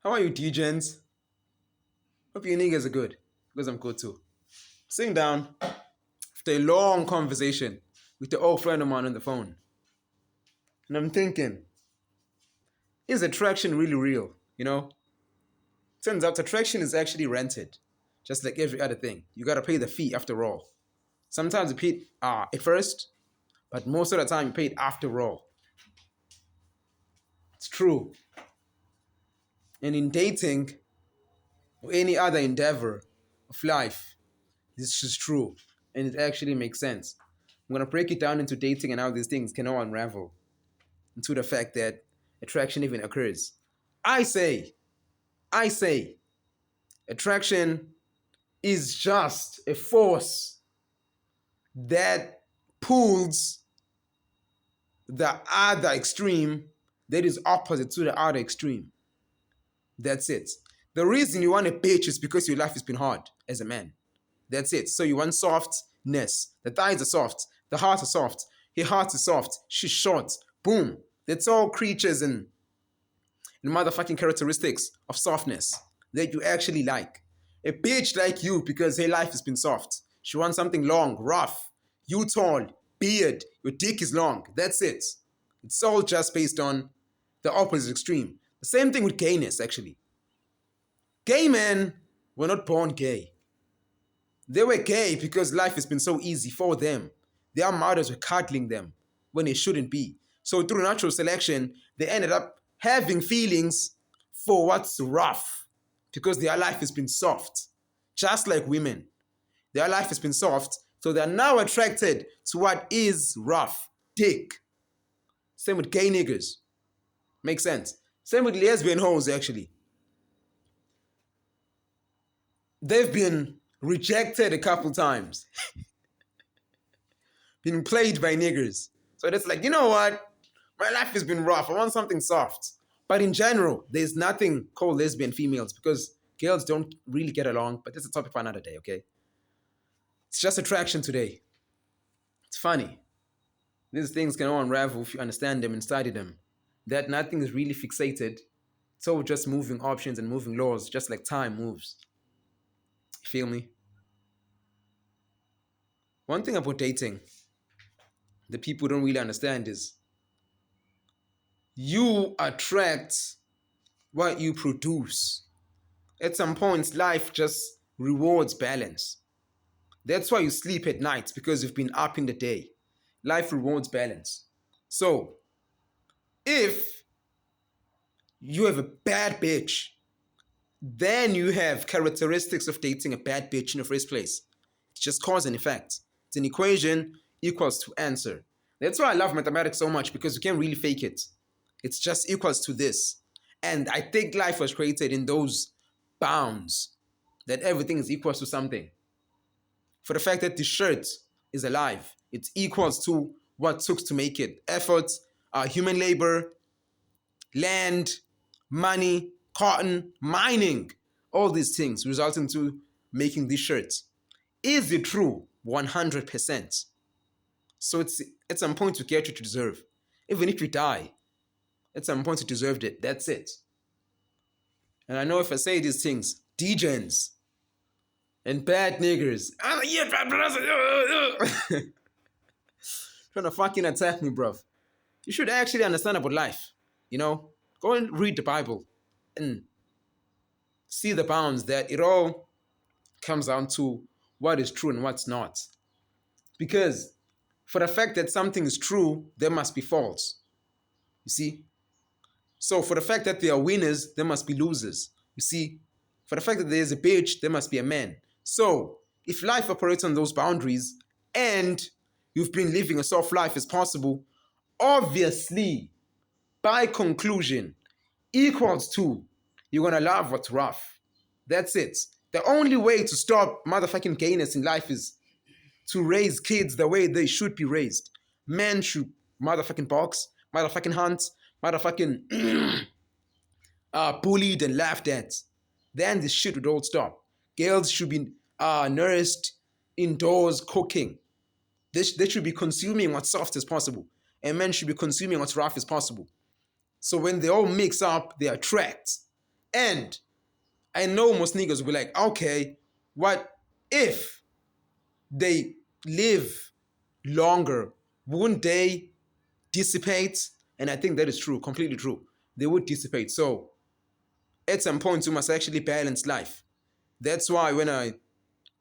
How are you, DJs? Hope you niggas are good. Because I'm good too. Sitting down after a long conversation with the old friend of mine on the phone. And I'm thinking, is attraction really real? Turns out attraction is actually rented. Just like every other thing. You gotta pay the fee after all. Sometimes you pay it at first, but most of the time you pay it after all. It's true. And in dating or any other endeavor of life, this is true. And it actually makes sense. I'm gonna break it down into dating and how these things can all unravel into the fact that attraction even occurs. I say, I say, attraction is just a force that pulls the other extreme that is opposite to the other extreme. That's it. The reason you want a bitch is because your life has been hard as a man. That's it. So you want softness. The thighs are soft. The heart is soft. Her heart is soft. She's short. Boom. That's all creatures and motherfucking characteristics of softness that you actually like. A bitch like you because her life has been soft. She wants something long, rough. You tall, beard, your dick is long. That's it. It's all just based on the opposite extreme. The same thing with gayness, actually. Gay men were not born gay. They were gay because life has been so easy for them. Their mothers were cuddling them when they shouldn't be. So through natural selection, they ended up having feelings for what's rough because their life has been soft. Just like women. Their life has been soft, so they're now attracted to what is rough. Dick. Same with gay niggas. Makes sense. Same with lesbian hoes, actually. They've been rejected a couple times. Been played by niggers. So that's like, you know what? My life has been rough. I want something soft. But in general, there's nothing called lesbian females because girls don't really get along. But that's a topic for another day, okay? It's just attraction today. It's funny. These things can all unravel if you understand them and study them. That nothing is really fixated. It's all just moving options and moving laws, just like time moves. You feel me? One thing about dating that people don't really understand is you attract what you produce. At some points, life just rewards balance. That's why you sleep at night, because you've been up in the day. Life rewards balance. So, if you have a bad bitch, then you have characteristics of dating a bad bitch in the first place. It's just cause and effect. It's an equation equals to answer. That's why I love mathematics so much, because you can't really fake it. It's just equals to this. And I think life was created in those bounds, that everything is equals to something. For the fact that the shirt is alive, it equals to what took to make it. Effort, human labor, land, money, cotton, mining, all these things result into making these shirts. Is it true? 100%. So it's at some point you get what you deserve. Even if you die, at some point you deserved it. That's it. And I know if I say these things, degens and bad niggers, trying to fucking attack me, bruv. You should actually understand about life. Go and read the Bible and see the bounds that it all comes down to what is true and what's not. Because for the fact that something is true, there must be false. You see? So for the fact that there are winners, there must be losers. You see? For the fact that there is a bitch, there must be a man. So if life operates on those boundaries and you've been living a soft life as possible, obviously, by conclusion, equals to you're gonna love what's rough. That's it. The only way to stop motherfucking gayness in life is to raise kids the way they should be raised. Men should motherfucking box, motherfucking hunt, motherfucking bullied and laughed at. Then this shit would all stop. Girls should be nourished indoors cooking. They should be consuming what's soft as possible. And men should be consuming what's rough as possible. So when they all mix up, they attract. And I know most niggas will be like, okay, what if they live longer? Wouldn't they dissipate? And I think that is true, completely true. They would dissipate. So at some point, you must actually balance life. That's why when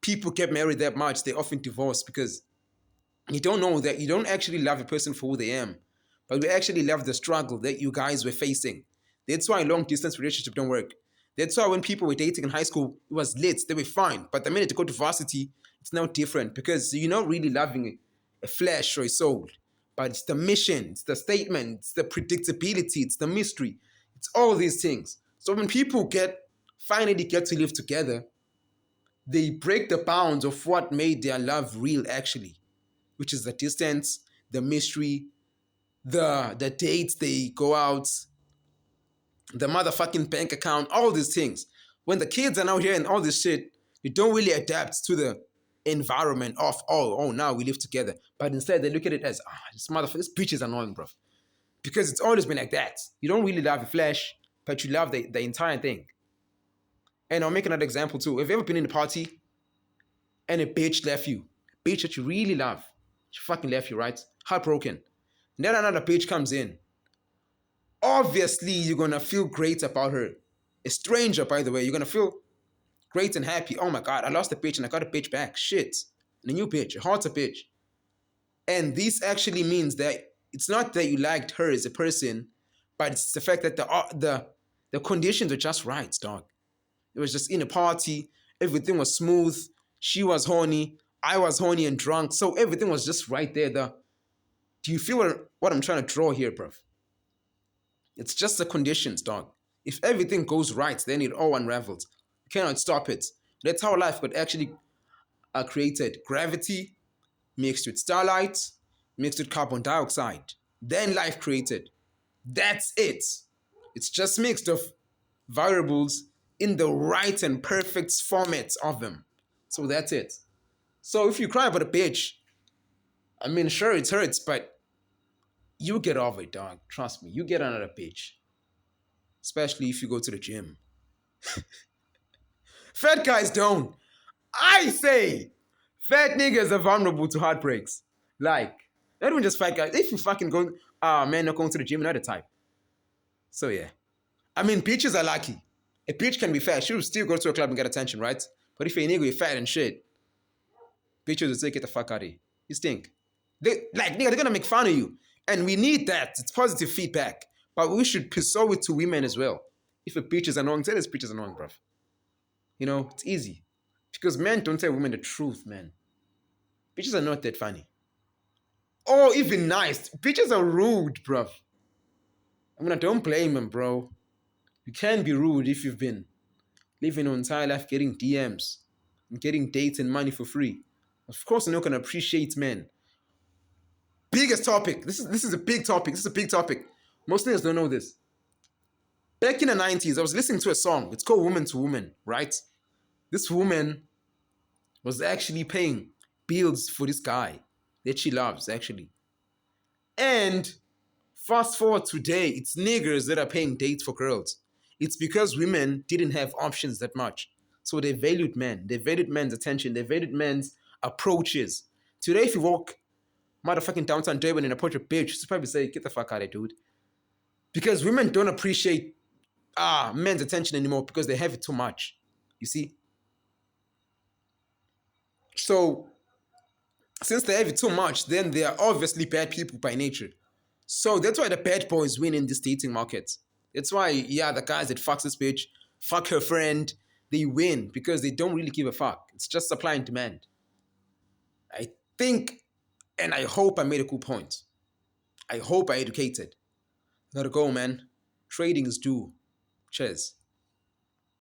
people get married that much, they often divorce because you don't know that you don't actually love a person for who they am, but you actually love the struggle that you guys were facing. That's why long distance relationship don't work. That's why when people were dating in high school, it was lit, they were fine. But the minute they go to varsity, it's now different because you're not really loving a flesh or a soul, but it's the mission, it's the statement, it's the predictability, it's the mystery, it's all these things. So when people finally get to live together, they break the bounds of what made their love real actually, which is the distance, the mystery, the dates they go out, the motherfucking bank account, all these things. When the kids are now here and all this shit, you don't really adapt to the environment of, now we live together. But instead they look at it as, this bitch is annoying, bro. Because it's always been like that. You don't really love the flesh, but you love the entire thing. And I'll make another example too. Have you ever been in a party and a bitch left you? A bitch that you really love. She fucking left you, right? Heartbroken. And then another bitch comes in. Obviously, you're gonna feel great about her. A stranger, by the way, you're gonna feel great and happy. Oh my God, I lost a bitch and I got a bitch back. Shit. And a new bitch, a hotter bitch. And this actually means that it's not that you liked her as a person, but it's the fact that the conditions were just right, dog. It was just in a party, everything was smooth. She was horny, I was horny and drunk, so everything was just right there. Do you feel what I'm trying to draw here, bruv? It's just the conditions, dog. If everything goes right, then it all unravels. You cannot stop it. That's how life got actually created. Gravity mixed with starlight, mixed with carbon dioxide. Then life created. That's it. It's just mixed of variables in the right and perfect formats of them. So that's it. So if you cry about a bitch, I mean, sure, it hurts, but you get over it, dog. Trust me, you get another bitch. Especially if you go to the gym. Fat guys don't. I say, fat niggas are vulnerable to heartbreaks. Like, not even just fat guys. If you fucking go, man, not going to the gym, another type. So yeah. I mean, bitches are lucky. A bitch can be fat. She'll still go to a club and get attention, right? But if you're a nigga, you're fat and shit, bitches will say, get the fuck out of here. You stink. Nigga, they're gonna make fun of you. And we need that. It's positive feedback. But we should pursue it to women as well. If a bitch is annoying, say this bitch is annoying, bruv. You know, it's easy. Because men don't tell women the truth, man. Bitches are not that funny. Or even nice. Bitches are rude, bruv. I mean, I don't blame them, bro. You can be rude if you've been living your entire life getting DMs and getting dates and money for free. Of course, you're not gonna appreciate men. Biggest topic. This is a big topic. This is a big topic. Most niggas don't know this. Back in the 90s, I was listening to a song. It's called Woman to Woman, right? This woman was actually paying bills for this guy that she loves, actually. And fast forward today, it's niggers that are paying dates for girls. It's because women didn't have options that much. So they valued men. They valued men's attention. They valued men's approaches. Today, if you walk motherfucking downtown Durban and approach a bitch, you probably say, get the fuck out of here, dude. Because women don't appreciate men's attention anymore because they have it too much. You see? So, since they have it too much, then they are obviously bad people by nature. So that's why the bad boys win in this dating market. That's why, the guys that fucks this bitch, fuck her friend, they win because they don't really give a fuck. It's just supply and demand. I think, and I hope I made a cool point. I hope I educated. Gotta go, man. Trading is due. Cheers.